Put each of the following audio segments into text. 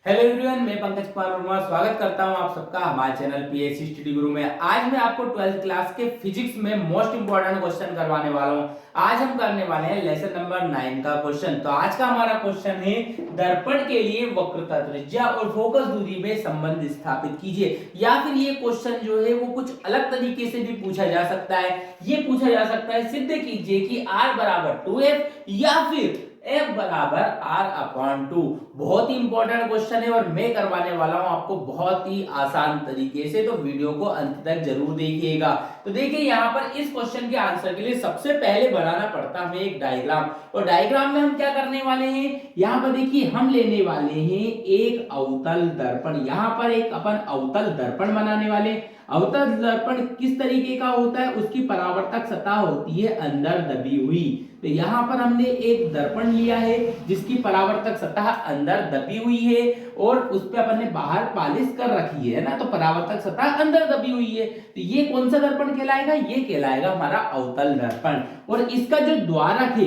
Hello everyone, मैं पंकज कुमार वर्मा स्वागत करता हूं आप सबका हमारे चैनल पीएससी स्टडी गुरु में। आज मैं आपको 12th क्लास के फिजिक्स में मोस्ट इंपोर्टेंट क्वेश्चन करवाने वाला हूं। आज हम करने वाले हैं लेसन नंबर 9 का क्वेश्चन। तो आज का हमारा क्वेश्चन है, दर्पण के लिए वक्रता, त्रिज्या और फोकस दूरी में संबंध स्थापित कीजिए। या फिर ये क्वेश्चन जो है वो कुछ अलग तरीके से भी पूछा जा सकता है। ये पूछा जा सकता है, सिद्ध कीजिए कि r बराबर 2f या फिर F बराबर R/2। बहुत ही इंपॉर्टेंट क्वेश्चन है और मैं करवाने वाला हूं आपको बहुत ही आसान तरीके से, तो वीडियो को अंत तक जरूर देखिएगा। तो देखिए, यहाँ पर इस क्वेश्चन के आंसर के लिए सबसे पहले बनाना पड़ता हमें एक डायग्राम। और डायग्राम में हम क्या करने वाले हैं, यहाँ पर देखिए हम लेने वाले हैं एक अवतल दर्पण। यहाँ पर एक अपन अवतल दर्पण बनाने वाले। अवतल दर्पण किस तरीके का होता है, उसकी परावर्तक सतह होती है अंदर दबी हुई। तो यहाँ पर हमने एक दर्पण लिया है जिसकी परावर्तक सतह अंदर दबी हुई है और उस पे अपन ने बाहर पॉलिश कर रखी है ना, तो परावर्तक सतह अंदर दबी हुई है। तो ये कौन सा दर्पण कहलाएगा, ये कहलाएगा हमारा अवतल दर्पण। और इसका जो द्वारक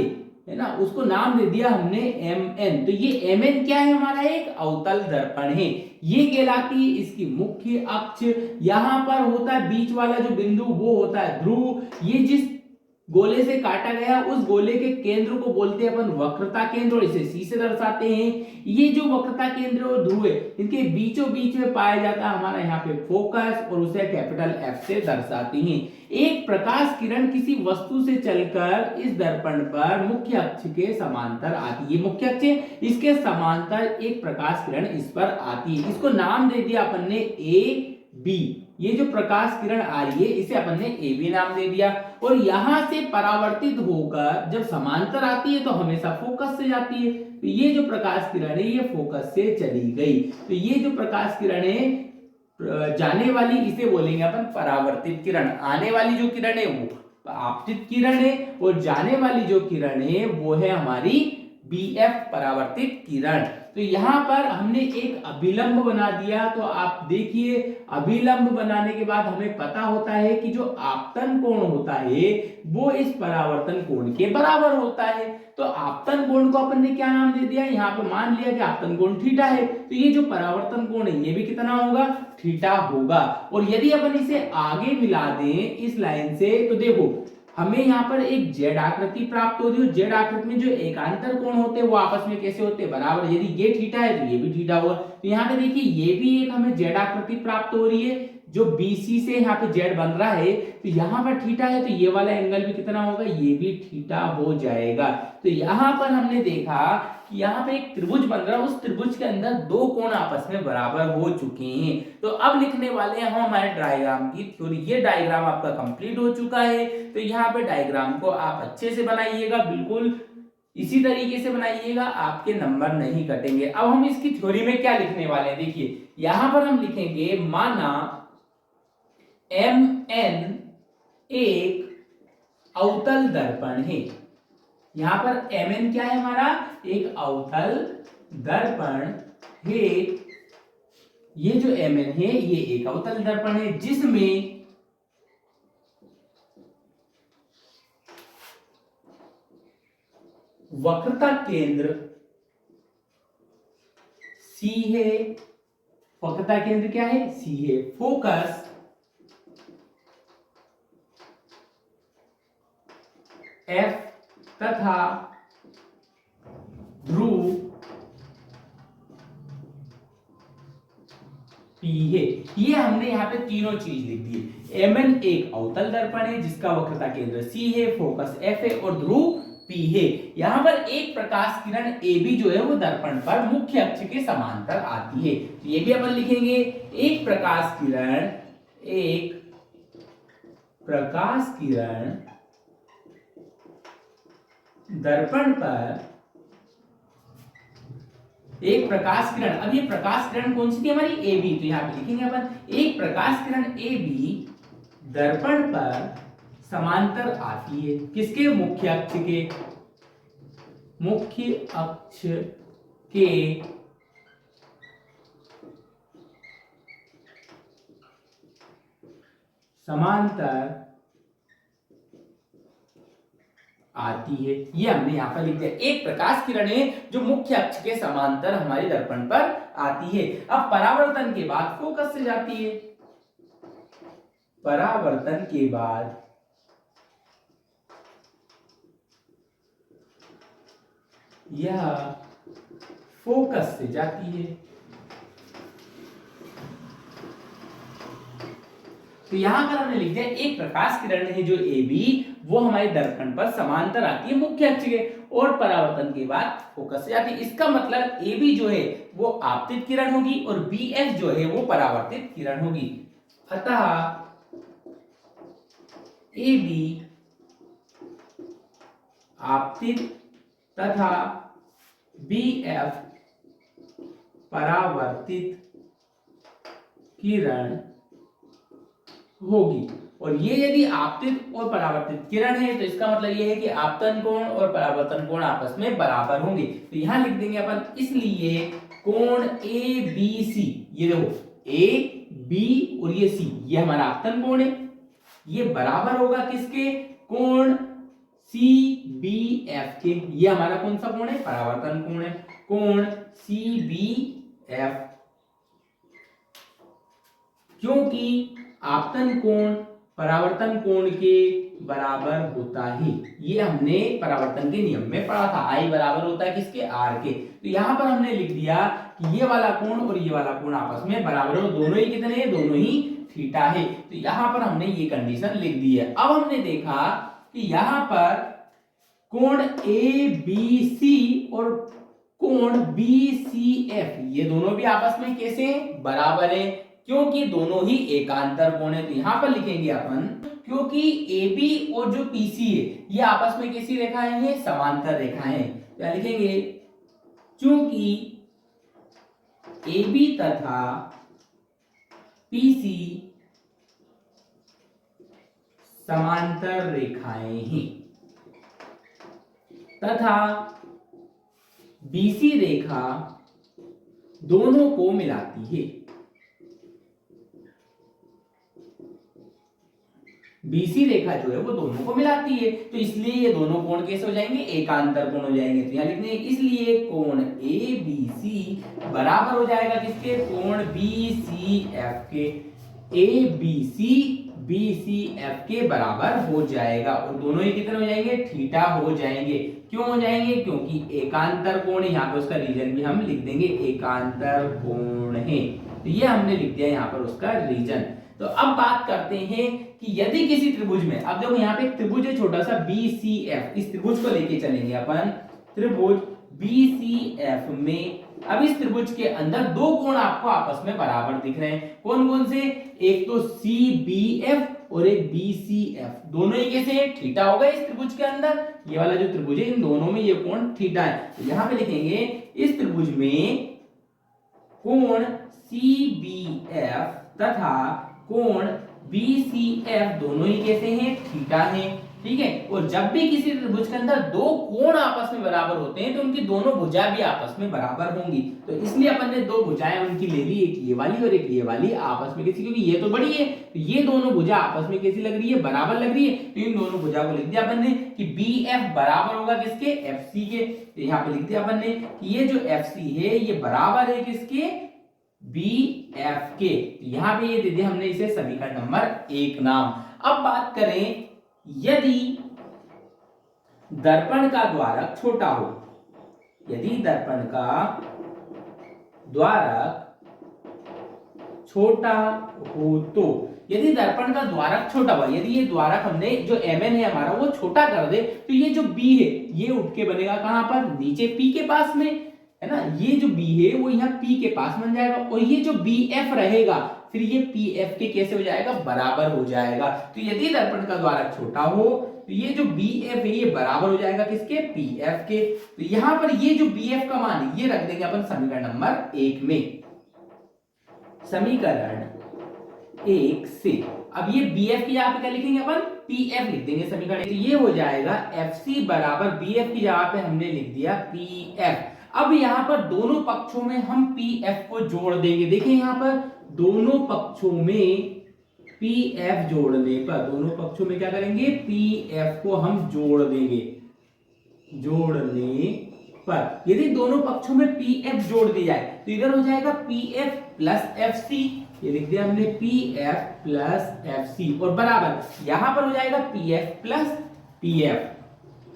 है ना, उसको नाम दे दिया हमने mn। तो ये mn क्या है, हमारा एक अवतल दर्पण है। ये कहलाती है इसकी मुख्य अक्ष। यहां पर होता है बीच वाला जो बिंदु, वो होता है ध्रुव। ये जिस गोले से काटा गया उस गोले के केंद्र को बोलते हैं अपन वक्रता केंद्र, और इसे सी से दर्शाते हैं। ये जो वक्रता केंद्र और ध्रुव है, इनके बीचों बीच में पाया जाता है हमारा यहाँ पे फोकस, और उसे कैपिटल F से दर्शाते हैं। एक प्रकाश किरण किसी वस्तु से चलकर इस दर्पण पर मुख्य अक्ष के समांतर आती है। ये मुख्य अक्ष है, इसके समांतर एक प्रकाश किरण इस पर आती है। इसको नाम दे दिया अपन ने ए बी। ये जो प्रकाश किरण आ रही है इसे अपन ने ए बी नाम दे दिया। और यहां से परावर्तित होकर जब समांतर आती है तो हमेशा फोकस से जाती है। तो ये जो प्रकाश किरण है ये फोकस से चली गई। तो ये जो प्रकाश किरण है जाने वाली, इसे बोलेंगे अपन परावर्तित किरण। आने वाली जो किरण है वो आपतित किरण है, और जाने वाली जो किरण है वो है हमारी BF परावर्तित किरण। तो यहां पर हमने एक अभिलंब बना दिया। तो आप देखिए, अभिलंब बनाने के बाद हमें पता होता है कि जो आपतन कोण होता है वो इस परावर्तन कोण के बराबर होता है। तो आपतन कोण को अपन ने क्या नाम दे दिया, यहाँ पे मान लिया कि आपतन कोण थीटा है। तो ये जो परावर्तन कोण है ये भी कितना होगा, थीटा होगा। और यदि अपन इसे आगे मिला दें इस लाइन से, तो देखो हमें यहाँ पर एक जेड आकृति प्राप्त हो रही है। जेड आकृति में जो एकांतर कोण होते हैं वो आपस में कैसे होते हैं, बराबर। यदि ये थीटा है तो ये भी थीटा होगा। तो यहाँ पे देखिए ये भी एक हमें जेड आकृति प्राप्त हो रही है। जो BC से यहाँ पे जेड बन रहा है, तो यहाँ पर थीटा है, तो ये वाला एंगल भी कितना होगा, ये भी थीटा हो जाएगा। तो यहाँ पर हमने देखा कि यहाँ पे एक त्रिभुज बन रहा है, उस त्रिभुज के अंदर दो कोण आपस में बराबर हो चुके हैं। तो अब लिखने वाले हैं हम हमारे डायग्राम की थ्योरी। ये डायग्राम आपका कंप्लीट हो चुका है। तो यहाँ पे डायग्राम को आप अच्छे से बनाइएगा, बिल्कुल इसी तरीके से बनाइएगा, आपके नंबर नहीं कटेंगे। अब हम इसकी थ्योरी में क्या लिखने वाले हैं, देखिए यहां पर हम लिखेंगे, माना MN एक अवतल दर्पण है। यहां पर MN क्या है, हमारा एक अवतल दर्पण है। ये जो MN है ये एक अवतल दर्पण है जिसमें वक्रता केंद्र C है। वक्रता केंद्र क्या है, C है। फोकस F तथा ध्रुव P है। ये हमने यहाँ पे तीनों चीज लिख दी। MN एक अवतल दर्पण है जिसका वक्रता केंद्र C है, फोकस F है और ध्रुव P है। यहाँ पर एक प्रकाश किरण AB जो है वो दर्पण पर मुख्य अक्ष के समांतर आती है। तो ये भी अपन लिखेंगे, एक प्रकाश किरण दर्पण पर, एक प्रकाश किरण, अब ये प्रकाश किरण कौन सी थी हमारी, AB। तो यहाँ पे लिखेंगे अपन, एक प्रकाश किरण AB दर्पण पर समांतर आती है, किसके, मुख्य अक्ष के, मुख्य अक्ष के समांतर आती है। ये हमने यहाँ पर लिख दिया। एक प्रकाश किरण है जो मुख्य अक्ष के समांतर हमारे दर्पण पर आती है। अब परावर्तन के बाद फोकस से जाती है। परावर्तन के बाद यह फोकस से जाती है। तो यहां पर हमने लिख दिया एक प्रकाश किरण है जो ए बी वो हमारे दर्पण पर समांतर आती है मुख्य अक्ष के, और परावर्तन के बाद फोकस से जाती है। इसका मतलब ए बी जो है वो आपतित किरण होगी और बी एफ जो है वो परावर्तित किरण होगी। अतः ए बी आपतित तथा बी एफ परावर्तित किरण होगी। और ये यदि आपतित और परावर्तित किरण है तो इसका मतलब ये है कि आपतन कोण और परावर्तन कोण आपस में बराबर होंगे। तो यहां लिख देंगे अपन, इसलिए कोण ए बी सी, ये देखो ए बी और ये सी, ये हमारा आपतन कोण है, ये बराबर होगा किसके, कोण सी बी एफ के। ये हमारा कौन सा कोण है, परावर्तन कोण है, कोण सी बी एफ। क्योंकि आपतन कोण परावर्तन कोण के बराबर होता है। ये हमने परावर्तन के नियम में पढ़ा था, आई बराबर होता है किसके, आर के। तो यहां पर हमने लिख दिया कि ये वाला कोण और ये वाला कोण आपस में बराबर हो, दोनों ही कितने हैं, दोनों ही थीटा है। तो यहां पर हमने ये कंडीशन लिख दी है। अब हमने देखा कि यहां पर कोण ए बी सी और कोण बी सी एफ, ये दोनों भी आपस में कैसे हैं, बराबर है, क्योंकि दोनों ही एकांतर कोण है। तो यहां पर लिखेंगे अपन, क्योंकि ए बी और जो पीसी है ये आपस में कैसी रेखाएं हैं, समांतर रेखाएं हैं। क्या लिखेंगे, चूंकि ए बी तथा पीसी समांतर रेखाएं हैं तथा बीसी रेखा दोनों को मिलाती है। बीसी रेखा जो है वो दोनों को मिलाती है, तो इसलिए ये दोनों कोण कैसे हो जाएंगे, एकांतर कोण हो जाएंगे। तो यहां लिखने, इसलिए कोण ए बी सी बराबर हो जाएगा किसके, कोण बी सी एफ के। A B C B C F के बराबर हो जाएगा और दोनों ही कितने हो जाएंगे, थीटा हो जाएंगे। क्यों हो जाएंगे, क्योंकि एकांतर कोण है। यहाँ पे उसका रीजन भी हम लिख देंगे, एकांतर कोण है। तो ये हमने लिख दिया यहाँ पर उसका रीजन। तो अब बात करते हैं कि यदि किसी त्रिभुज में, अब देखो यहाँ पे एक त्रिभुज है छोटा सा बी सी एफ, इस त्रिभुज को लेके चलेंगे अपन, त्रिभुज बी सी एफ में। अब इस त्रिभुज के अंदर दो कोण आपको आपस में बराबर दिख रहे हैं, कौन कौन से, एक तो सी बी एफ और एक बी सी एफ, दोनों ही कैसे हैं, थीटा होगा इस त्रिभुज के अंदर। ये वाला जो त्रिभुज है इन दोनों में ये कोण थीटा है। तो यहां पे लिखेंगे इस त्रिभुज में कोण सी बी एफ तथा कोण बी सी एफ दोनों ही कैसे हैं, थीटा हैं, ठीक है। और जब भी किसी त्रिभुज के अंदर दो कोण आपस में बराबर होते हैं तो उनकी दोनों भुजा भी आपस में बराबर होंगी। तो इसलिए अपन ने दो भुजाएं उनकी ले ली, एक ये वाली और एक ये वाली आपस में कैसी, क्योंकि ये तो बड़ी है, तो ये दोनों भुजा आपस में कैसी लग रही है, बराबर लग रही है। तो इन दोनों भुजा को लिख दिया अपन ने कि बी एफ बराबर होगा किसके, एफ सी के। तो यहाँ पे लिख दिया अपन ने कि ये जो एफ सी है ये बराबर है किसके, बी एफ के। यहां पे ये दे दिया हमने इसे समीकरण नंबर 1 नाम। अब बात करें, यदि दर्पण का द्वारक छोटा हो, यदि दर्पण का द्वारक छोटा हो, तो यदि दर्पण का द्वारक छोटा हुआ, यदि ये द्वारक हमने जो mn है हमारा वो छोटा कर दे, तो ये जो b है ये उठ के बनेगा कहां पर, नीचे p के पास में, है ना। ये जो b है वो यहाँ p के पास बन जाएगा और ये जो bf रहेगा फिर ये pf के कैसे हो जाएगा, बराबर हो जाएगा। तो यदि दर्पण का द्वारक छोटा हो तो ये जो bf है ये बराबर हो जाएगा किसके, pf के। तो यहाँ पर ये जो bf का मान है ये रख देंगे अपन समीकरण नंबर 1 में, समीकरण 1 से। अब ये bf की जगह पे क्या लिखेंगे अपन, pf लिख देंगे समीकरण। तो ये हो जाएगा fc बराबर bf की जगह पे हमने लिख दिया pf। अब यहाँ पर दोनों पक्षों में हम pf को जोड़ देंगे। देखिए यहाँ पर दोनों पक्षों में pf जोड़ने पर, दोनों पक्षों में क्या करेंगे, pf को हम जोड़ देंगे। जोड़ने पर यदि दोनों पक्षों में पी एफ जोड़ दिया जाए तो इधर हो जाएगा P F plus F C, ये लिख दिया हमने P F plus F C, और बराबर यहां पर हो जाएगा P F plus P F,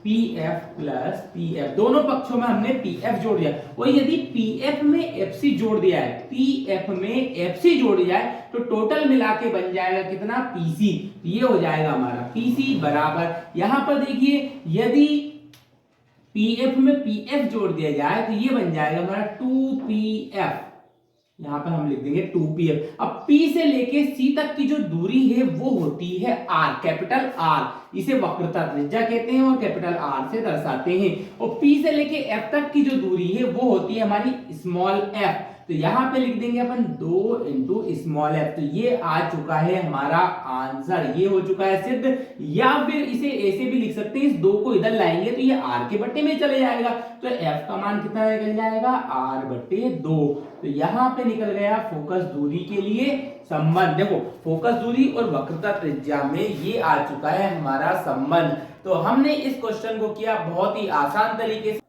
P F plus P F, दोनों पक्षों में हमने पी एफ जोड़ दिया। और यदि पी एफ में एफ सी जोड़ दिया है, पी एफ में एफ सी जोड़ दिया है तो टोटल मिला के बन जाएगा कितना, पीसी। ये हो जाएगा हमारा पीसी बराबर, यहां पर देखिए यदि पीएफ में पीएफ जोड़ दिया जाए तो ये बन जाएगा हमारा 2pf, यहां पर हम लिख देंगे 2pf। अब P से लेके C तक की जो दूरी है वो होती है R, कैपिटल R, इसे वक्रता त्रिज्या कहते हैं और कैपिटल R से दर्शाते हैं। और P से लेके F तक की जो दूरी है वो होती है हमारी स्मॉल f, तो यहां पे लिख देंगे अपन 2 इंटू स्मॉल f। तो ये आ चुका है हमारा आंसर, ये हो चुका है सिद्ध। या फिर इसे ऐसे भी लिख सकते हैं, इस 2 को इधर लाएंगे तो ये r के बट्टे में चले जाएगा, तो f का मान कितना निकल जाएगा, r बट्टे 2। तो यहां पे निकल गया फोकस दूरी के लिए संबंध। देखो फोकस दूरी और वक्रता त्रिज्या में ये आ चुका है हमारा संबंध। तो हमने इस क्वेश्चन को किया बहुत ही आसान तरीके से।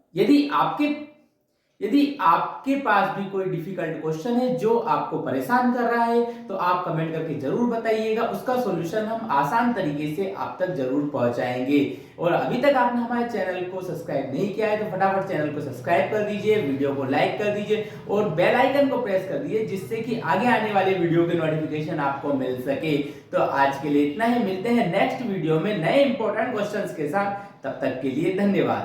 यदि आपके पास भी कोई डिफिकल्ट क्वेश्चन है जो आपको परेशान कर रहा है तो आप कमेंट करके जरूर बताइएगा, उसका सॉल्यूशन हम आसान तरीके से आप तक जरूर पहुंचाएंगे। और अभी तक आपने हमारे चैनल को सब्सक्राइब नहीं किया है तो फटाफट चैनल को सब्सक्राइब कर दीजिए, वीडियो को लाइक कर दीजिए और बेल आइकन को प्रेस कर दीजिए, जिससे कि आगे आने वाले वीडियो के नोटिफिकेशन आपको मिल सके। तो आज के लिए इतना ही, मिलते हैं नेक्स्ट वीडियो में नए इंपॉर्टेंट क्वेश्चंस के साथ, तब तक के लिए धन्यवाद।